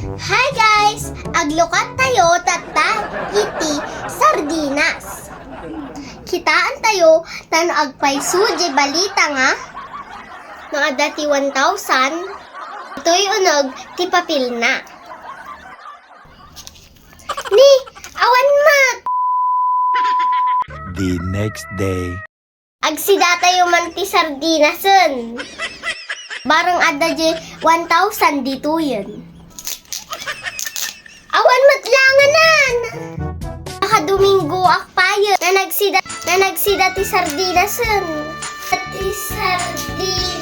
Hi guys! Aglukat tayo tatay iti sardinas. Kitaan tayo tan agpay suje balita nga mga dati 1,000 ito'y unog ti papil na. Ni, awan mat! The next day. Agsida tayo man ti sardinasen. Barang ada je 1,000 dito yun. Awan matlanganan! Domingo akpayo na nagsida ti sardinasen. Ti sardinasen.